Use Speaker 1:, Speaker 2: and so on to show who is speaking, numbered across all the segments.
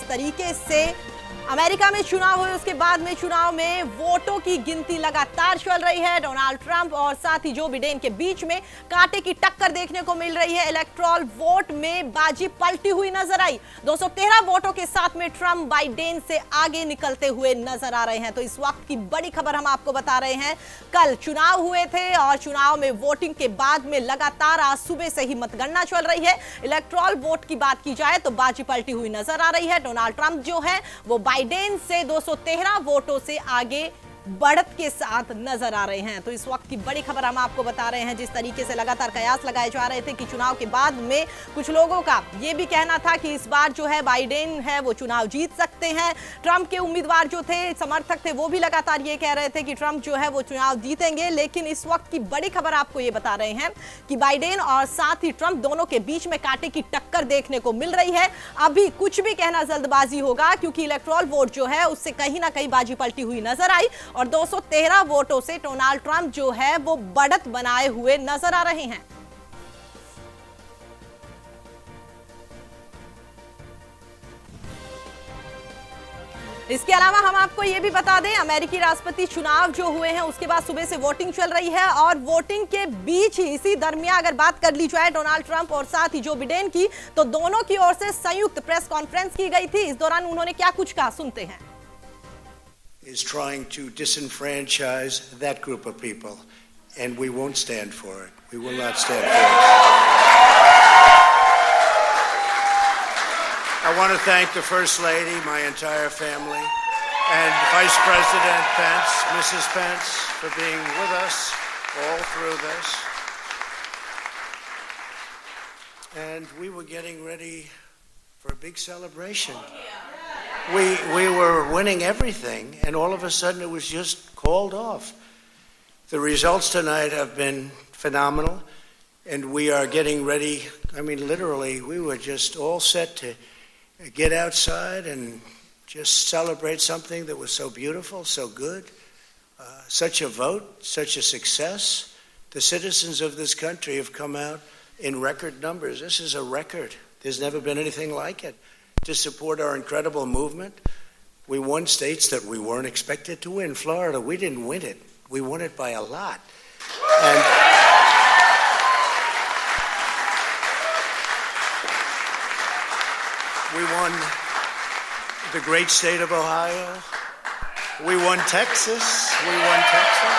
Speaker 1: जिस तरीके से अमेरिका में चुनाव हुए उसके बाद में चुनाव में वोटों की गिनती लगातार चल रही है। डोनाल्ड ट्रंप और साथ ही जो बिडेन के बीच में कांटे की टक्कर देखने को मिल रही है। इलेक्टोरल वोट में बाजी पलटी हुई नजर आई। 213 वोटों के साथ में ट्रंप बाइडेन से आगे निकलते हुए नजर आ रहे हैं। तो इस वक्त की बड़ी खबर हम आपको बता रहे हैं। कल चुनाव हुए थे और चुनाव में वोटिंग के बाद में लगातार आज सुबह से ही मतगणना चल रही है। इलेक्टोरल वोट की बात की जाए तो बाजी पलटी हुई नजर आ रही है। डोनाल्ड ट्रंप जो है वो बाइडेन से 213 वोटों से आगे बढ़त के साथ नजर आ रहे हैं। तो इस वक्त की बड़ी खबर हम आपको बता रहे हैं। जिस तरीके से लगातार कयास लगाए जा रहे थे कि चुनाव के बाद में कुछ लोगों का यह भी कहना था कि इस बार जो है बाइडेन है वो चुनाव जीत सकते हैं। ट्रंप के उम्मीदवार जो थे, समर्थक थे, वो भी लगातार ये कह रहे थे कि ट्रंप जो है वो चुनाव जीतेंगे। लेकिन इस वक्त की बड़ी खबर आपको ये बता रहे हैं कि बाइडेन और साथ ही ट्रंप दोनों के बीच में कांटे की टक्कर देखने को मिल रही है। अभी कुछ भी कहना जल्दबाजी होगा क्योंकि इलेक्टोरल वोट जो है उससे कहीं ना कहीं बाजी पलटी हुई नजर आई और 213 वोटों से डोनाल्ड ट्रंप जो है वो बढ़त बनाए हुए नजर आ रहे हैं। इसके अलावा हम आपको यह भी बता दें, अमेरिकी राष्ट्रपति चुनाव जो हुए हैं उसके बाद सुबह से वोटिंग चल रही है और वोटिंग के बीच ही इसी दरमियान अगर बात कर ली जाए डोनाल्ड ट्रंप और साथ ही जो बिडेन की, तो दोनों की ओर से संयुक्त प्रेस कॉन्फ्रेंस की गई थी। इस दौरान उन्होंने क्या कुछ कहा, सुनते हैं।
Speaker 2: is trying to disenfranchise that group of people, and we won't stand for it. We will not stand for it. I want to thank the First Lady, my entire family, and Vice President Pence, Mrs. Pence, for being with us all through this. And we were getting ready for a big celebration. We were winning everything, and all of a sudden it was just called off. The results tonight have been phenomenal, and we are getting ready. I mean, literally, we were just all set to get outside and just celebrate something that was so beautiful, so good, such a vote, such a success. The citizens of this country have come out in record numbers. This is a record. There's never been anything like it. To support our incredible movement. We won states that we weren't expected to win. Florida, we didn't win it. We won it by a lot. And we won the great state of Ohio. We won Texas. We won Texas.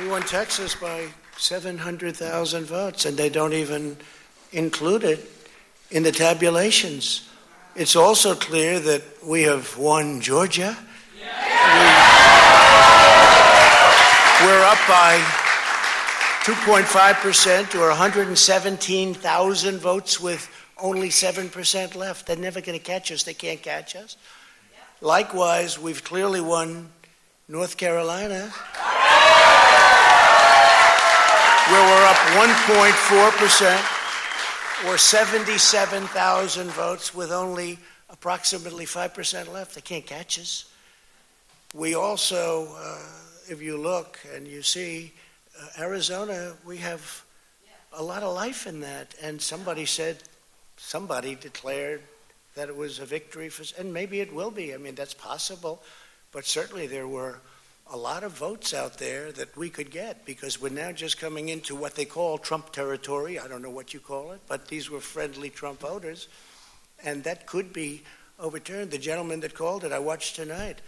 Speaker 2: We won Texas by 700,000 votes, and they don't even include it in the tabulations. It's also clear that we have won Georgia. We're up by 2.5% or 117,000 votes with only 7% left. They're never going to catch us. They can't catch us. Likewise, we've clearly won North Carolina, where we're up 1.4% or 77,000 votes with only approximately 5% left. They can't catch us. We also, if you look and you see, Arizona, we have a lot of life in that. And somebody declared that it was a victory for, and maybe it will be. I mean, that's possible. But certainly there were a lot of votes out there that we could get because we're now just coming into what they call Trump territory. I don't know what you call it, but these were friendly Trump voters, and that could be overturned. The gentleman that called it, I watched tonight,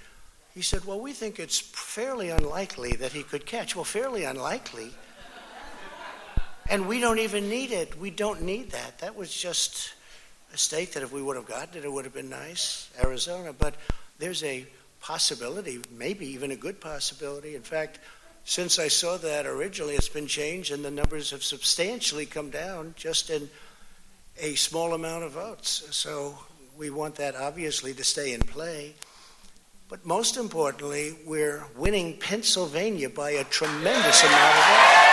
Speaker 2: he said, well, we think it's fairly unlikely that he could catch. Well, fairly unlikely? And we don't even need it. We don't need that. That was just a state that if we would have gotten it, it would have been nice, Arizona. But there's a possibility, maybe even a good possibility. In fact, since I saw that originally, it's been changed and the numbers have substantially come down just in a small amount of votes. So we want that obviously to stay in play. But most importantly, we're winning Pennsylvania by a tremendous amount of votes.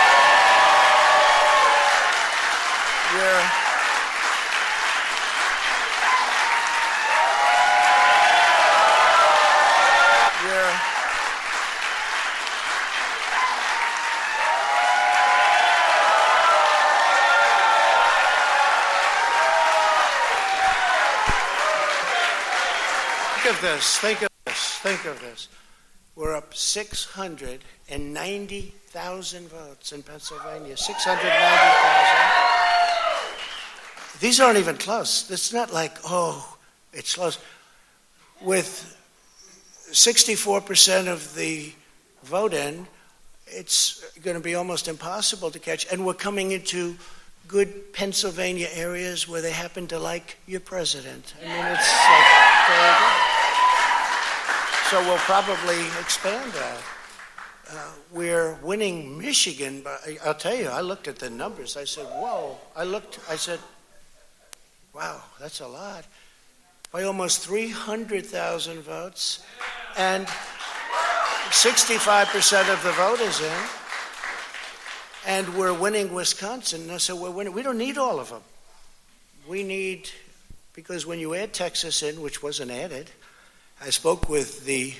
Speaker 2: of this. Think of this. We're up 690,000 votes in Pennsylvania. 690,000. These aren't even close. It's not like, oh, it's close. With 64% of the vote in, it's going to be almost impossible to catch. And we're coming into good Pennsylvania areas where they happen to like your president. I mean, it's like very good. So we'll probably expand that. We're winning Michigan, but I'll tell you, I looked at the numbers. I said, whoa. I said, wow, that's a lot. By almost 300,000 votes, and 65% of the vote is in. And we're winning Wisconsin, so we're winning. We don't need all of them. We need, because when you add Texas in, which wasn't added, I spoke with the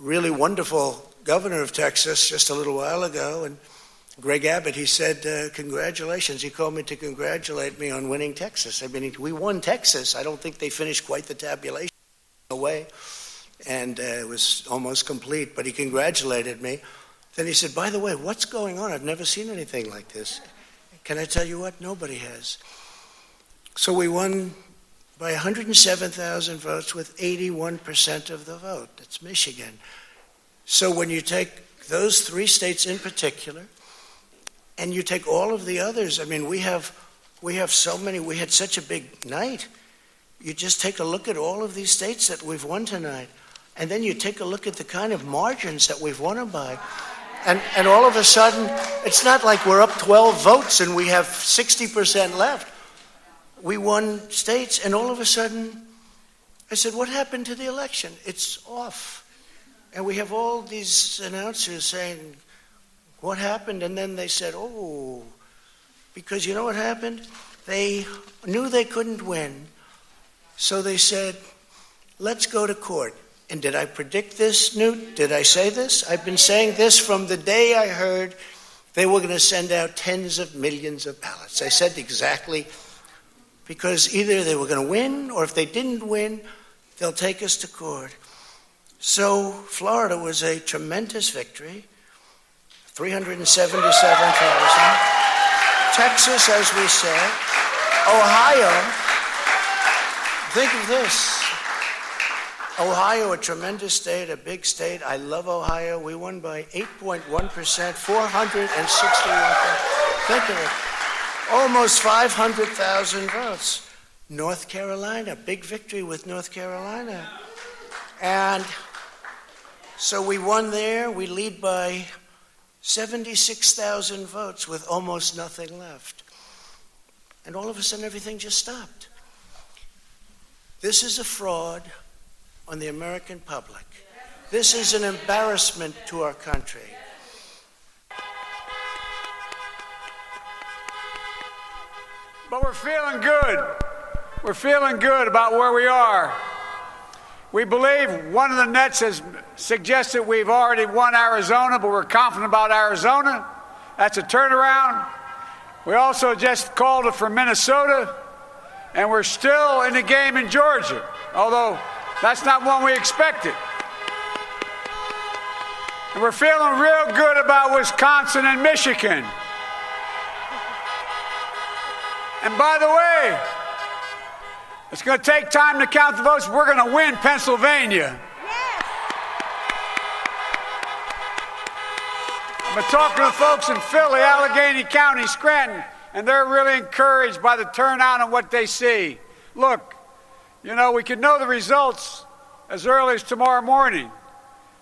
Speaker 2: really wonderful governor of Texas just a little while ago, and Greg Abbott, he said, congratulations. He called me to congratulate me on winning Texas. I mean, we won Texas. I don't think they finished quite the tabulation away, and it was almost complete, but he congratulated me. Then he said, by the way, what's going on? I've never seen anything like this. Can I tell you what? Nobody has. So we won by 107,000 votes with 81% of the vote. That's Michigan. So when you take those three states in particular, and you take all of the others, I mean, we have so many, we had such a big night. You just take a look at all of these states that we've won tonight, and then you take a look at the kind of margins that we've won them by. And all of a sudden, it's not like we're up 12 votes and we have 60% left. We won states, and all of a sudden, I said, what happened to the election? It's off. And we have all these announcers saying, what happened? And then they said, oh, because you know what happened? They knew they couldn't win, so they said, let's go to court. And did I predict this, Newt? Did I say this? I've been saying this from the day I heard they were going to send out tens of millions of ballots. I said exactly, because either they were going to win, or if they didn't win, they'll take us to court. So Florida was a tremendous victory, 377,000. Texas, as we said. Ohio, think of this. Ohio, a tremendous state, a big state. I love Ohio. We won by 8.1%, 461. Think of it. Almost 500,000 votes. North Carolina, big victory with North Carolina. And so we won there. We lead by 76,000 votes with almost nothing left. And all of a sudden, everything just stopped. This is a fraud on the American public. This is an embarrassment to our country.
Speaker 3: But we're feeling good. We're feeling good about where we are. We believe one of the nets has suggested we've already won Arizona, but we're confident about Arizona. That's a turnaround. We also just called it for Minnesota, and we're still in the game in Georgia, although that's not one we expected. And we're feeling real good about Wisconsin and Michigan. And by the way, it's going to take time to count the votes. We're going to win Pennsylvania. Yes. I've been talking to folks in Philly, Allegheny County, Scranton, and they're really encouraged by the turnout and what they see. Look, you know, we could know the results as early as tomorrow morning,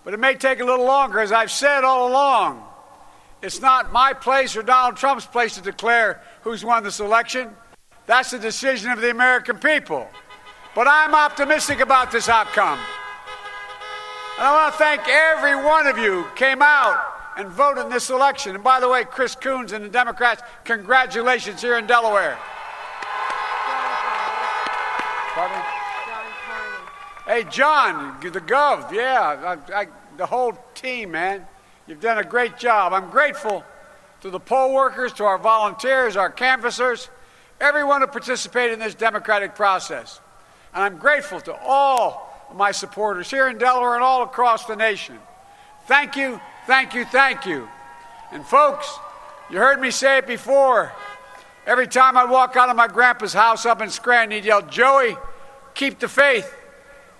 Speaker 3: but it may take a little longer. As I've said all along, it's not my place or Donald Trump's place to declare who's won this election. That's the decision of the American people. But I'm optimistic about this outcome. And I want to thank every one of you who came out and voted in this election. And by the way, Chris Coons and the Democrats, congratulations here in Delaware. Pardon? Hey, John, the Gov, yeah, the whole team, man. You've done a great job. I'm grateful to the poll workers, to our volunteers, our canvassers, everyone who participated in this democratic process. And I'm grateful to all of my supporters here in Delaware and all across the nation. Thank you, thank you, thank you. And folks, you heard me say it before. Every time I'd walk out of my grandpa's house up in Scranton, he'd yell, "Joey, keep the faith."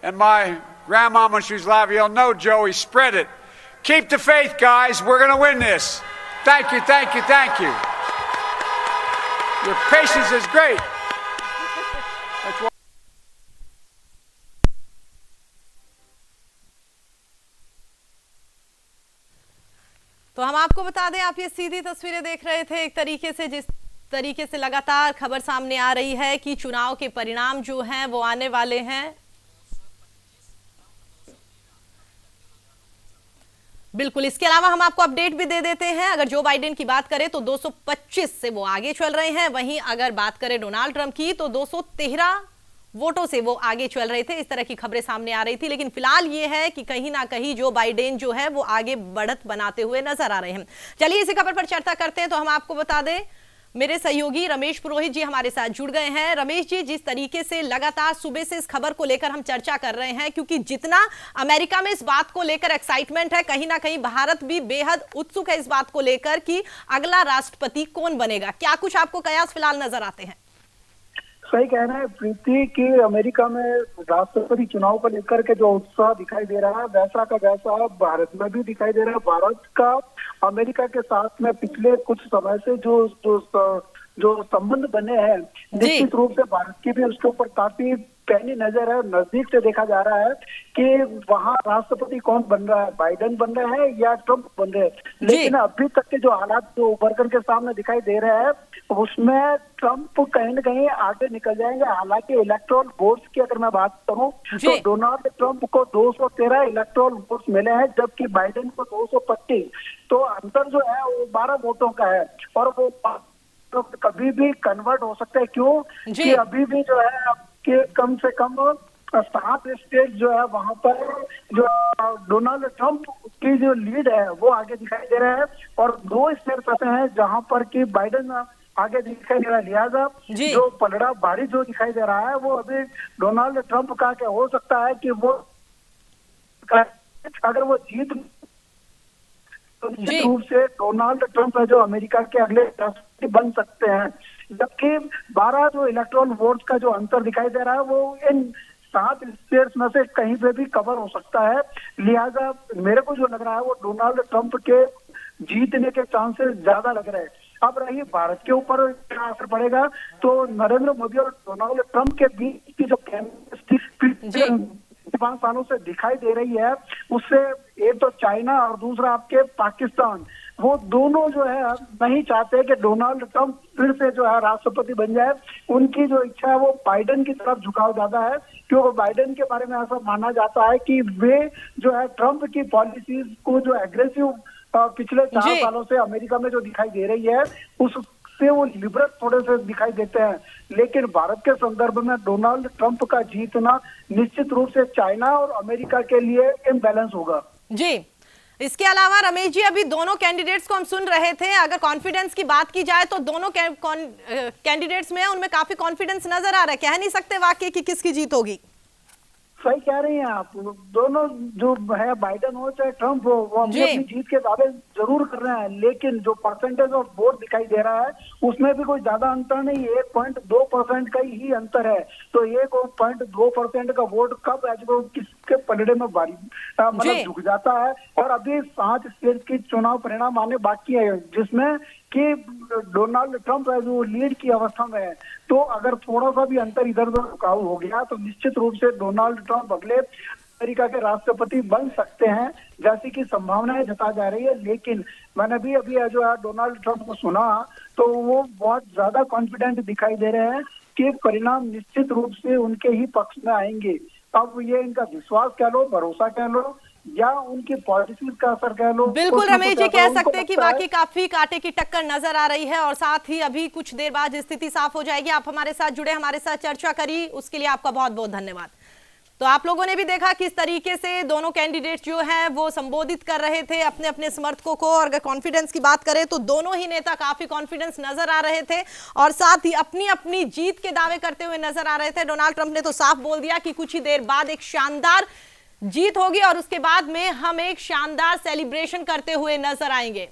Speaker 3: And my grandma, when she was alive, yelled, "No, Joey, spread it. Keep the faith, guys. We're going to win this." Thank you, thank you, thank you. Your patience is great.
Speaker 1: तो हम आपको बता दें, आप ये सीधी तस्वीरें देख रहे थे एक तरीके से, जिस तरीके से लगातार खबर सामने आ रही है कि चुनाव के परिणाम जो हैं वो आने वाले हैं। बिल्कुल, इसके अलावा हम आपको अपडेट भी दे देते हैं। अगर जो बाइडेन की बात करें तो 225 से वो आगे चल रहे हैं, वहीं अगर बात करें डोनाल्ड ट्रंप की तो 213 वोटों से वो आगे चल रहे थे। इस तरह की खबरें सामने आ रही थी, लेकिन फिलहाल ये है कि कहीं ना कहीं जो बाइडेन जो है वो आगे बढ़त बनाते हुए नजर आ रहे हैं। चलिए इसी खबर पर चर्चा करते हैं। तो हम आपको बता दें, मेरे सहयोगी रमेश पुरोहित जी हमारे साथ जुड़ गए हैं। रमेश जी, जिस तरीके से लगातार सुबह से इस खबर को लेकर हम चर्चा कर रहे हैं, क्योंकि जितना अमेरिका में इस बात को लेकर एक्साइटमेंट है, कहीं ना कहीं भारत भी बेहद उत्सुक है इस बात को लेकर कि अगला राष्ट्रपति कौन बनेगा। क्या कुछ आपको कयास फिलहाल नजर आते हैं?
Speaker 4: सही कहना है प्रीति कि अमेरिका में राष्ट्रपति चुनाव को लेकर के जो उत्साह दिखाई दे रहा है, वैसा का वैसा भारत में भी दिखाई दे रहा है। भारत का अमेरिका के साथ में पिछले कुछ समय से जो संबंध बने हैं, निश्चित रूप से भारत की भी उसके ऊपर काफी पैनी नजर है। नजदीक से देखा जा रहा है कि वहाँ राष्ट्रपति कौन बन रहा है, बाइडेन बन रहे हैं या ट्रंप बन रहे हैं। लेकिन अभी तक के जो हालात जो उभर करके सामने दिखाई दे रहे हैं, उसमें ट्रंप कहीं न कहीं आगे निकल जाएंगे। हालांकि इलेक्टोरल वोट्स की अगर मैं बात करूं तो डोनाल्ड ट्रंप को 213 इलेक्टोरल वोट्स मिले हैं, जबकि बाइडेन को 225। तो अंतर जो है वो 12 वोटों का है, और वो तो कभी भी कन्वर्ट हो सकता है। क्यों कि अभी भी जो है कि कम से कम 7 स्टेट जो है वहां पर जो डोनाल्ड ट्रंप की जो लीड है वो आगे दिखाई दे रहा है, और 2 स्टेट ऐसे हैं जहां पर कि बाइडेन आगे दिखाई दे रहा है। लिहाजा जो पलड़ा भारी जो दिखाई दे रहा है वो अभी डोनाल्ड ट्रंप का क्या हो सकता है कि वो अगर वो जीत तो निश्चित रूप से डोनाल्ड ट्रंप है जो अमेरिका के अगले राष्ट्रपति बन सकते हैं। जबकि 12 जो इलेक्टोरल वोट्स का जो अंतर दिखाई दे रहा है वो इन 7 स्टेट्स में से कहीं पे भी कवर हो सकता है। लिहाजा मेरे को जो लग रहा है वो डोनाल्ड ट्रंप के जीतने के चांसेस ज्यादा लग रहे हैं। अब रही भारत के ऊपर क्या असर पड़ेगा, तो नरेंद्र मोदी और डोनाल्ड ट्रंप के बीच की जो केमिस्ट्री 5 सालों से दिखाई दे रही है, उससे एक तो चाइना और दूसरा आपके पाकिस्तान, वो दोनों जो है नहीं चाहते कि डोनाल्ड ट्रंप फिर से जो है राष्ट्रपति बन जाए। उनकी जो इच्छा है वो बाइडेन की तरफ झुकाव ज्यादा है, क्योंकि बाइडेन के बारे में ऐसा माना जाता है कि वे जो है ट्रंप की पॉलिसीज को जो एग्रेसिव पिछले 4 सालों से अमेरिका में जो दिखाई दे रही है उससे वो लिबरल थोड़े से दिखाई देते हैं। लेकिन भारत के संदर्भ में डोनाल्ड ट्रंप का जीतना निश्चित रूप से चाइना और अमेरिका के लिए इम्बैलेंस होगा।
Speaker 1: जी, इसके अलावा रमेश जी, अभी दोनों कैंडिडेट्स को हम सुन रहे थे। अगर कॉन्फिडेंस की बात की जाए तो दोनों कैंडिडेट्स में उनमें काफी कॉन्फिडेंस नजर आ रहा है। कह नहीं सकते वाकई कि किसकी जीत होगी।
Speaker 4: सही कह रही हैं आप। दोनों जो है बाइडेन हो चाहे ट्रंप हो, वो अपनी जीत के दावे जरूर कर रहे हैं, लेकिन जो परसेंटेज ऑफ वोट दिखाई दे रहा है उसमें भी कोई ज्यादा अंतर नहीं, 1.2% का ही अंतर है। तो 1.2% का वोट कब किसके पलड़े में भारी मतलब झुक जाता है। और अभी 7 स्टेट की चुनाव परिणाम आने बाकी है, जिसमें कि डोनाल्ड ट्रंप है जो लीड की अवस्था में है। तो अगर थोड़ा सा भी अंतर इधर उधर रुकाव हो गया तो निश्चित रूप से डोनाल्ड ट्रंप अगले अमेरिका के राष्ट्रपति बन सकते हैं, जैसी की संभावनाएं जता जा रही है। लेकिन मैंने भी अभी जो है डोनाल्ड ट्रंप को सुना तो वो बहुत ज्यादा कॉन्फिडेंट दिखाई दे रहे हैं कि परिणाम निश्चित रूप से उनके ही पक्ष में आएंगे। अब ये इनका विश्वास कह लो, भरोसा कह लो, या उनकी पॉलिसीज का असर कह लो।
Speaker 1: बिल्कुल रमेश जी, कह सकते हैं कि वाकई काफी कांटे की टक्कर नजर आ रही है, और साथ ही अभी कुछ देर बाद स्थिति साफ हो जाएगी। आप हमारे साथ जुड़े, हमारे साथ चर्चा करी, उसके लिए आपका बहुत बहुत धन्यवाद। तो आप लोगों ने भी देखा किस तरीके से दोनों कैंडिडेट जो हैं वो संबोधित कर रहे थे अपने अपने समर्थकों को। और अगर कॉन्फिडेंस की बात करें तो दोनों ही नेता काफी कॉन्फिडेंस नजर आ रहे थे और साथ ही अपनी अपनी जीत के दावे करते हुए नजर आ रहे थे। डोनाल्ड ट्रंप ने तो साफ बोल दिया कि कुछ ही देर बाद एक शानदार जीत होगी और उसके बाद में हम एक शानदार सेलिब्रेशन करते हुए नजर आएंगे।